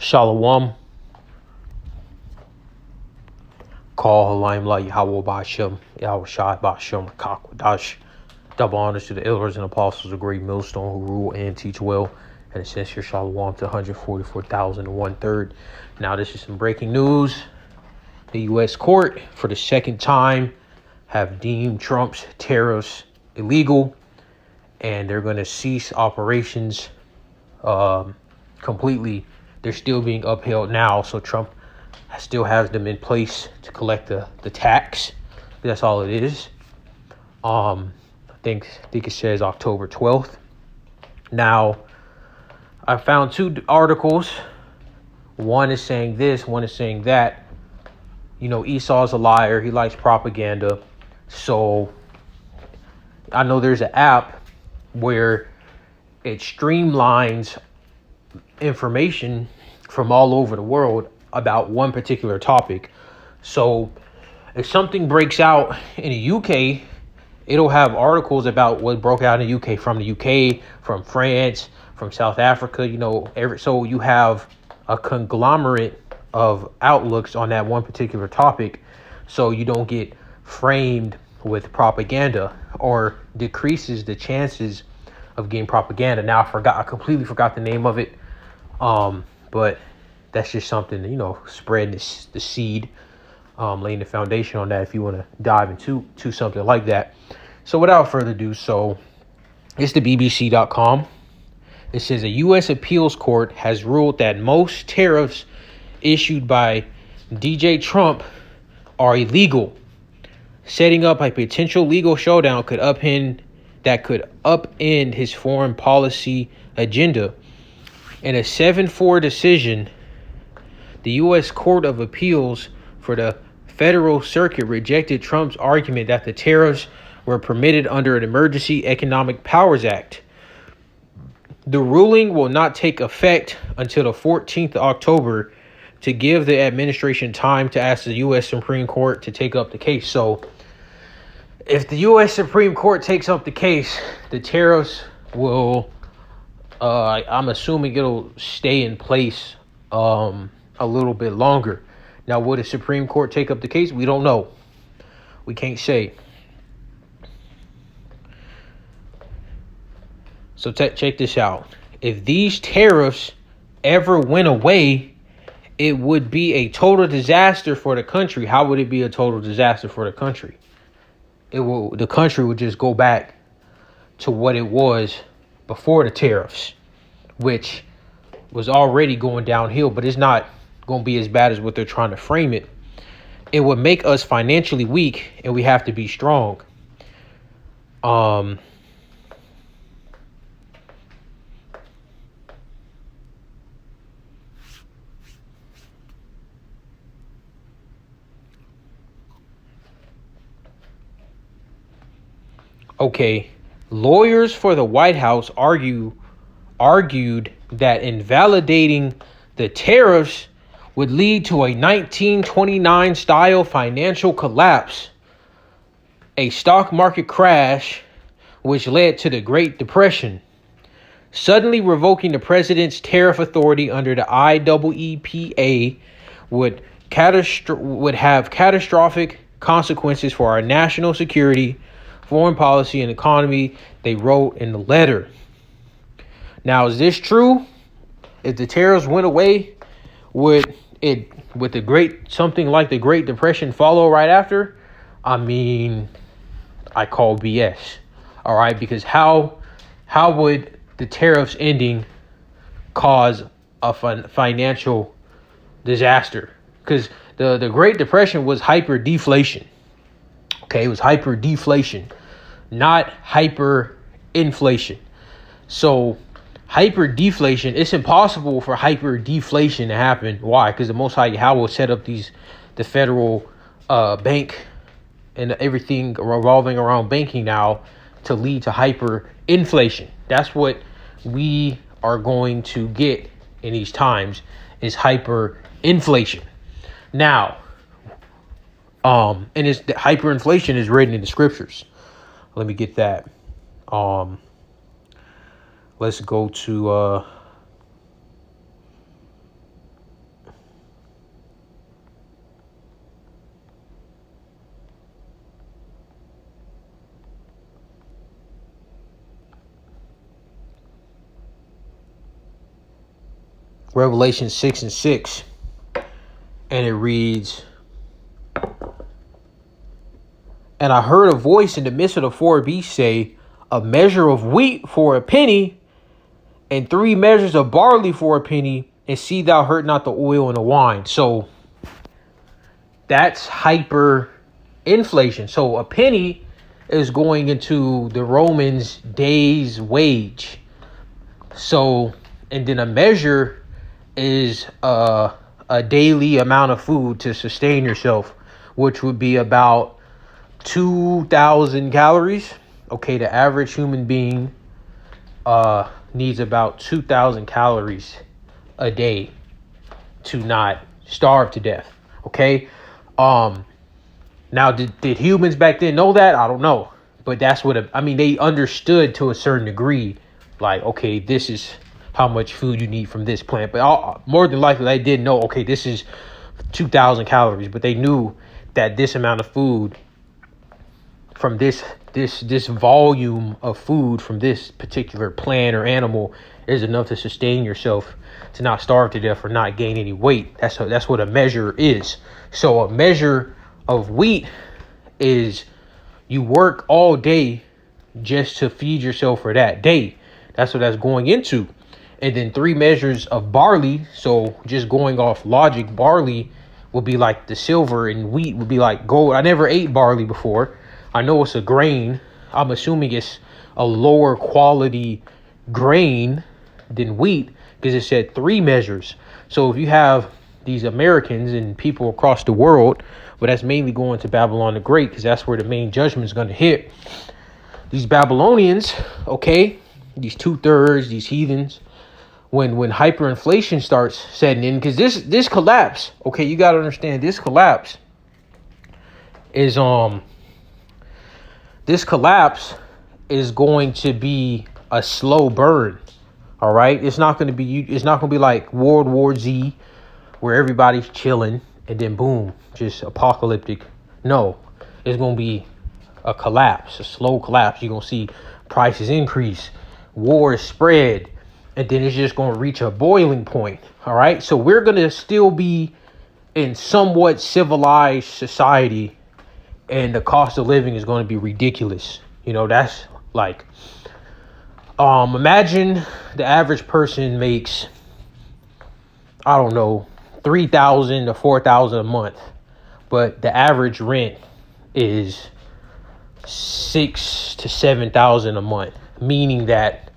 Shalom. Call Limelight Yahweh Bashem, Yahweh Shai Bashem, Kakwadash. Double honors to the elders and apostles of Great Millstone who rule and teach well. And sincere shalom to 144,001 Now, this is some breaking news. The U.S. court, for the second time, have deemed Trump's tariffs illegal, and they're going to cease operations completely. They're still being upheld now, so Trump still has them in place to collect the tax. That's all it is. I think it says October 12th. Now, I found two articles. One is saying this, one is saying that. You know, Esau's a liar. He likes propaganda. So I know there's an app where it streamlines information from all over the world about one particular topic. So if something breaks out in the UK, it'll have articles about what broke out in the UK, from the UK, from France, from South Africa, you know, so you have a conglomerate of outlooks on that one particular topic, so you don't get framed with propaganda or decreases the chances of getting propaganda. Now I completely forgot the name of it, but that's just something, you know, spreading the seed, laying the foundation on that if you want to dive into something like that. So without further ado, so it's the BBC.com. It says a U.S. appeals court has ruled that most tariffs issued by DJ Trump are illegal, setting up a potential legal showdown could upend his foreign policy agenda. In a 7-4 decision, the U.S. Court of Appeals for the Federal Circuit rejected Trump's argument that the tariffs were permitted under an Emergency Economic Powers Act. The ruling will not take effect until the 14th of October to give the administration time to ask the U.S. Supreme Court to take up the case. So if the U.S. Supreme Court takes up the case, the tariffs will, I'm assuming it'll stay in place a little bit longer. Now, will the Supreme Court take up the case? We don't know. We can't say. So check this out. If these tariffs ever went away, it would be a total disaster for the country. How would it be a total disaster for the country? The country would just go back to what it was before the tariffs, which was already going downhill, but it's not going to be as bad as what they're trying to frame it. It would make us financially weak, and we have to be strong. Okay, lawyers for the White House argued that invalidating the tariffs would lead to a 1929 style financial collapse, a stock market crash, which led to the Great Depression. Suddenly revoking the president's tariff authority under the IEEPA would have catastrophic consequences for our national security, foreign policy, and economy, they wrote in the letter. Now, is this true? If the tariffs went away, would something like the Great Depression follow right after? I mean, I call BS. All right, because how would the tariffs ending cause a financial disaster? Because the Great Depression was hyper-deflation. Okay, it was hyper-deflation, not hyperinflation. So hyper-deflation, it's impossible for hyper-deflation to happen. Why? Because the Most High Yahweh set up the federal bank and everything revolving around banking now to lead to hyperinflation. That's what we are going to get in these times, is hyperinflation. Now, and it's the hyperinflation is written in the scriptures. Let me get that. Let's go to Revelation 6:6. And it reads, "And I heard a voice in the midst of the four beasts say, a measure of wheat for a penny, and 3 measures of barley for a penny, and see thou hurt not the oil and the wine." So that's hyperinflation. So a penny is going into the Romans' day's wage. So, and then a measure is a daily amount of food to sustain yourself, which would be about 2,000 calories. Okay, the average human being needs about 2,000 calories a day to not starve to death. Okay. Now, did humans back then know that? I don't know. But that's what, they understood to a certain degree. Like, okay, this is how much food you need from this plant. But more than likely, they didn't know, okay, this is 2,000 calories. But they knew that this amount of food from this volume of food from this particular plant or animal is enough to sustain yourself, to not starve to death or not gain any weight. That's what a measure is. So a measure of wheat is you work all day just to feed yourself for that day. That's what that's going into. And then 3 measures of barley. So just going off logic, barley will be like the silver and wheat would be like gold. I never ate barley before. I know it's a grain. I'm assuming it's a lower quality grain than wheat because it said 3 measures. So if you have these Americans and people across the world, but that's mainly going to Babylon the Great because that's where the main judgment is going to hit. These Babylonians, okay, these 2/3, these heathens, when hyperinflation starts setting in, because this collapse, okay, you got to understand this collapse is going to be a slow burn. All right, it's not going to be like World War Z, where everybody's chilling and then boom, just apocalyptic. No, it's going to be a collapse, a slow collapse. You're going to see prices increase, wars spread, and then it's just going to reach a boiling point. All right, so we're going to still be in somewhat civilized society, and the cost of living is going to be ridiculous. That's like, imagine the average person makes, I don't know, $3,000 to $4,000 a month, but the average rent is $6,000 to $7,000 a month, meaning that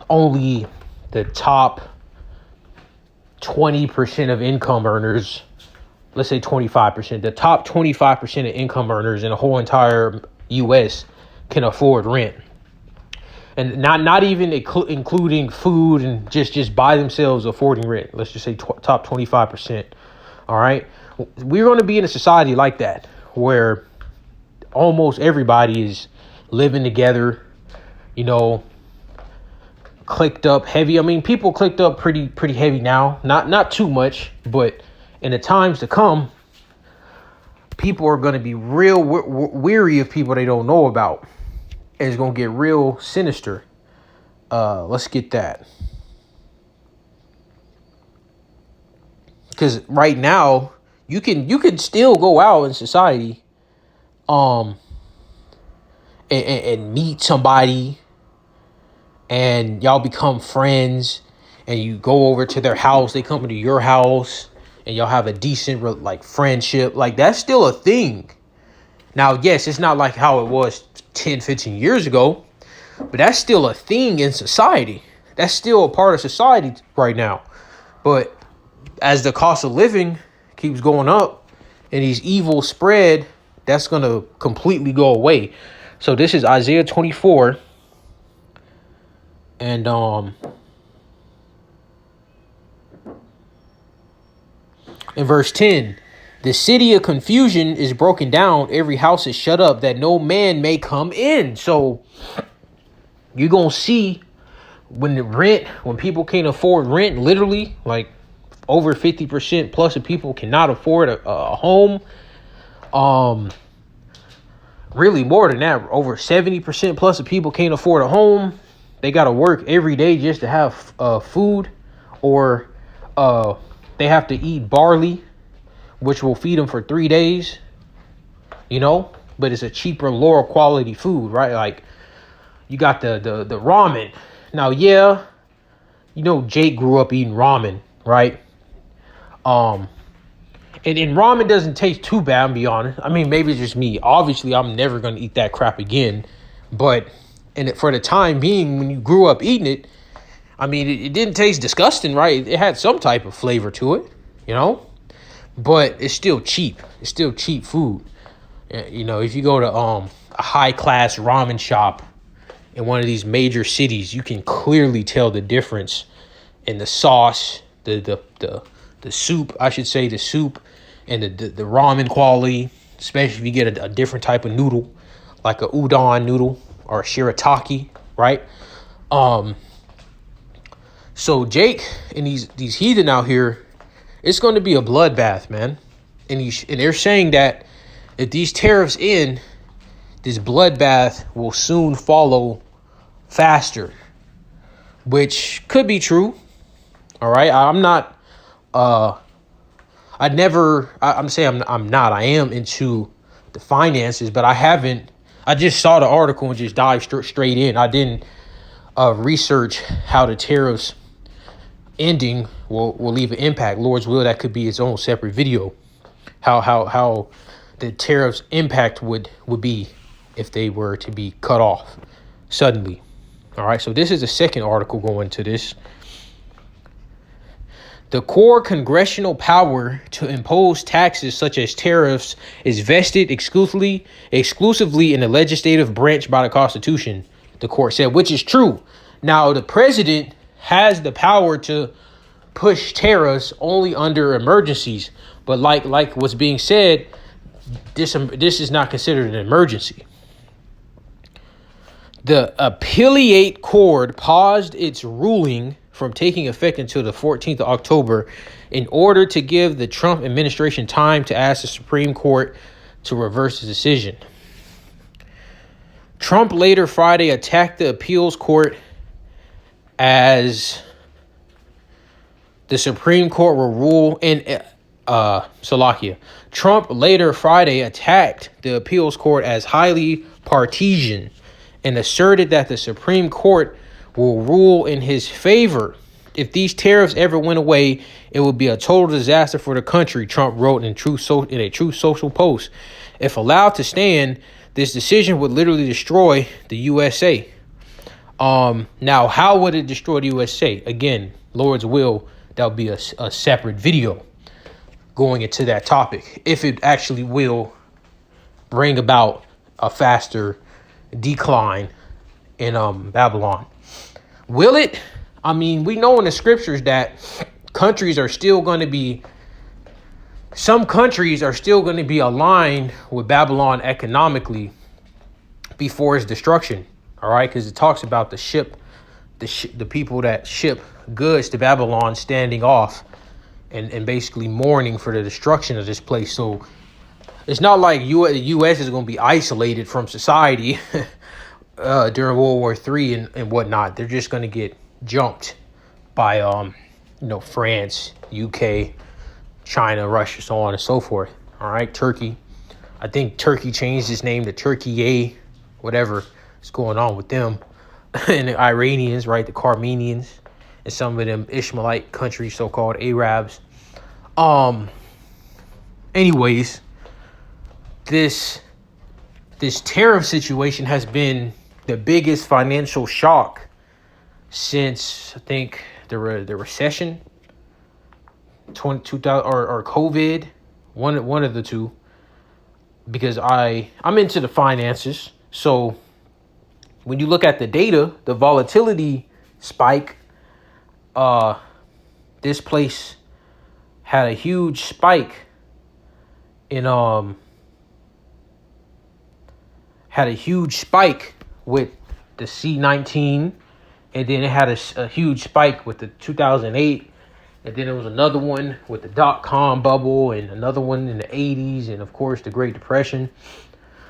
only the top 20% of income earners, let's say 25%, the top 25% of income earners in the whole entire U.S. can afford rent. And not even including food and just by themselves affording rent. Let's just say top 25%. All right. We're going to be in a society like that where almost everybody is living together, clicked up heavy. People clicked up pretty heavy now. Not too much, but in the times to come, people are going to be real weary of people they don't know about. And it's going to get real sinister. Let's get that. Because right now, you can still go out in society and meet somebody and y'all become friends and you go over to their house, they come into your house and y'all have a decent friendship. Like, that's still a thing. Now, yes, it's not like how it was 10, 15 years ago, but that's still a thing in society. That's still a part of society right now. But as the cost of living keeps going up and these evils spread, that's going to completely go away. So this is Isaiah 24. And in verse 10, the city of confusion is broken down. Every house is shut up that no man may come in. So you're going to see when people can't afford rent, literally like over 50% plus of people cannot afford a home. Really more than that, over 70% plus of people can't afford a home. They got to work every day just to have food, or they have to eat barley, which will feed them for 3 days, but it's a cheaper, lower quality food, right? Like, you got the ramen. Now, yeah, Jake grew up eating ramen, right? And ramen doesn't taste too bad, I'm be honest. I mean, maybe it's just me. Obviously, I'm never going to eat that crap again. But for the time being, when you grew up eating it, I mean, it didn't taste disgusting, right? It had some type of flavor to it, But it's still cheap. It's still cheap food. If you go to a high-class ramen shop in one of these major cities, you can clearly tell the difference in the sauce, the soup, I should say, the soup, and the ramen quality, especially if you get a different type of noodle, like a udon noodle or a shirataki, right? So Jake and these heathen out here, it's going to be a bloodbath, man. And they're saying that if these tariffs end, this bloodbath will soon follow faster, which could be true. All right, I'm not. I am into the finances, but I just saw the article and just dived straight in. I didn't research how the tariffs ending will leave an impact. Lord's will, that could be its own separate video. How the tariffs impact would be if they were to be cut off suddenly. All right, so this is the second article going to this. The core congressional power to impose taxes such as tariffs is vested exclusively in the legislative branch by the Constitution, the court said, which is true. Now, the president has the power to push tariffs only under emergencies, but like what's being said, this is not considered an emergency. The appellate court paused its ruling from taking effect until the 14th of October in order to give the Trump administration time to ask the Supreme Court to reverse the decision. Trump later Friday attacked the appeals court as the Supreme Court will rule in Slovakia. Trump later Friday attacked the appeals court as highly partisan and asserted that the Supreme Court will rule in his favor. If these tariffs ever went away, it would be a total disaster for the country, Trump wrote in a Truth Social post. If allowed to stand, this decision would literally destroy the USA. Now, how would it destroy the USA? Again, Lord's will, that would be a separate video going into that topic. If it actually will bring about a faster decline in Babylon. Will it? I mean, we know in the scriptures that some countries are still going to be aligned with Babylon economically before its destruction. All right, because it talks about the people that ship goods to Babylon standing off and basically mourning for the destruction of this place. So it's not like the U.S. is going to be isolated from society during World War III and whatnot. They're just going to get jumped by France, UK, China, Russia, so on and so forth. All right, Turkey. I think Turkey changed its name to Turkey, whatever is going on with them. And the Iranians, right, the Carmenians, and some of them Ishmaelite countries, so-called Arabs. Anyways, this tariff situation has been the biggest financial shock since, I think, the recession, 2000 or COVID, one of the two. Because I'm into the finances, so when you look at the data, the volatility spike, this place had a huge spike in with the C19, and then it had a huge spike with the 2008, and then there was another one with the dot-com bubble, and another one in the 80s, and of course the Great Depression.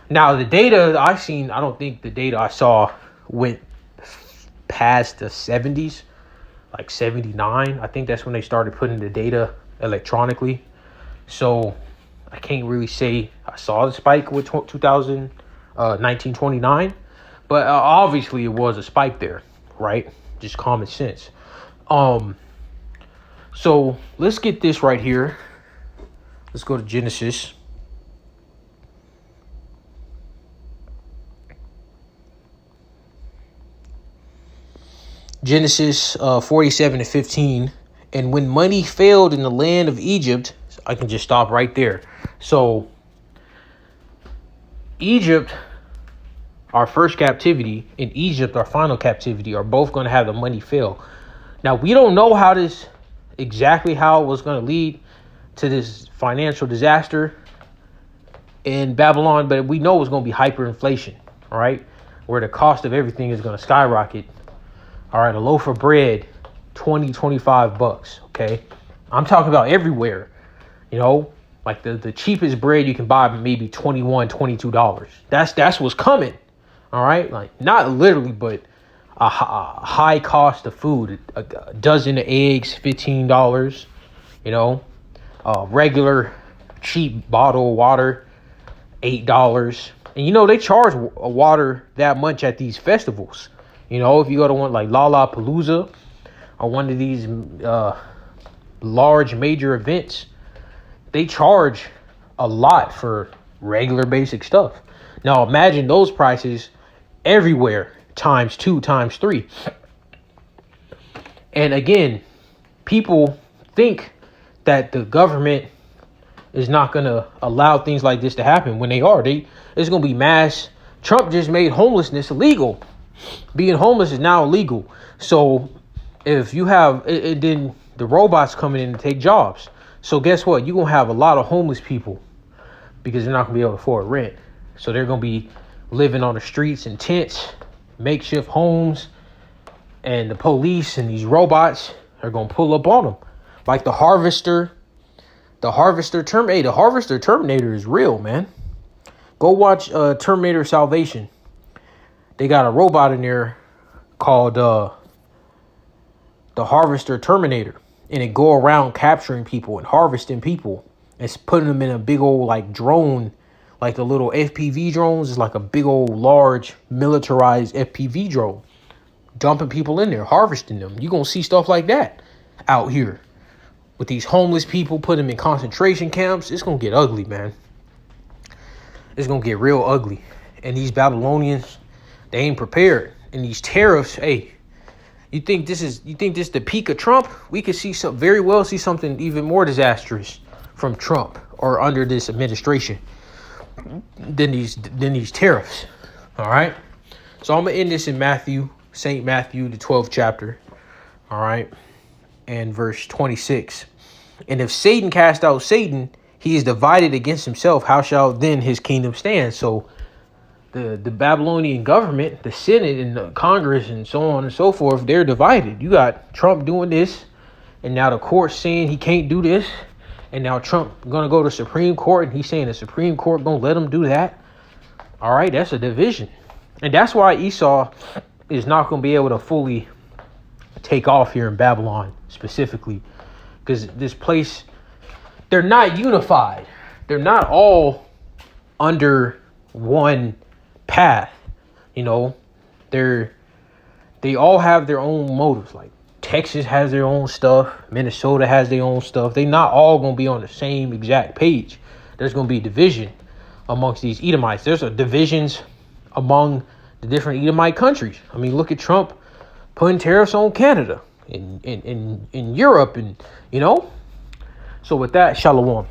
Now the data I've seen, I don't think the data I saw went past the 70s. like 79. I think that's when they started putting the data electronically. So I can't really say I saw the spike with 1929, but obviously it was a spike there, right? Just common sense. So let's get this right here. Let's go to Genesis. Genesis 47-15. And when money failed in the land of Egypt, I can just stop right there. So Egypt, our first captivity, and Egypt, our final captivity, are both going to have the money fail. Now, we don't know exactly how it was going to lead to this financial disaster in Babylon, but we know it's going to be hyperinflation, all right, where the cost of everything is going to skyrocket. All right, a loaf of bread, $20-$25, okay? I'm talking about everywhere, like the cheapest bread you can buy maybe $21-$22. That's what's coming, all right? Like, not literally, but a high cost of food. A dozen of eggs, $15, regular cheap bottle of water, $8. And they charge water that much at these festivals. If you go to one like Lollapalooza or one of these large major events, they charge a lot for regular basic stuff. Now imagine those prices everywhere, times 2, times 3. And again, people think that the government is not going to allow things like this to happen when they are. It's going to be mass. Trump just made homelessness illegal. Being homeless is now illegal. So if you have, then the robots coming in to take jobs. So guess what? You're going to have a lot of homeless people because they're not going to be able to afford rent. So they're going to be living on the streets in tents, makeshift homes, and the police and these robots are going to pull up on them. Like the Harvester Terminator. Hey, the Harvester Terminator is real, man. Go watch Terminator Salvation. They got a robot in there called the Harvester Terminator, and it go around capturing people and harvesting people. It's putting them in a big old like drone, like the little FPV drones. Is like a big old large militarized FPV drone, dumping people in there, harvesting them. You gonna see stuff like that out here with these homeless people, put them in concentration camps. It's gonna get ugly, man. It's gonna get real ugly. And these Babylonians, they ain't prepared. And these tariffs, hey, you think this the peak of Trump? We could very well see something even more disastrous from Trump or under this administration than these tariffs. All right. So I'm gonna end this in St. Matthew, the 12th chapter. All right. And verse 26. And if Satan cast out Satan, he is divided against himself. How shall then his kingdom stand? So the Babylonian government, the Senate and the Congress and so on and so forth, they're divided. You got Trump doing this, and now the court's saying he can't do this, and now Trump gonna go to Supreme Court, and he's saying the Supreme Court gonna let him do that. All right, that's a division. And that's why Esau is not gonna be able to fully take off here in Babylon specifically, because this place, they're not unified. They're not all under one path. They all have their own motives. Like Texas has their own stuff, Minnesota has their own stuff. They not all gonna be on the same exact page. There's gonna be division amongst these Edomites. There's divisions among the different Edomite countries. I mean, look at Trump putting tariffs on Canada, in Europe, and So with that, shalom.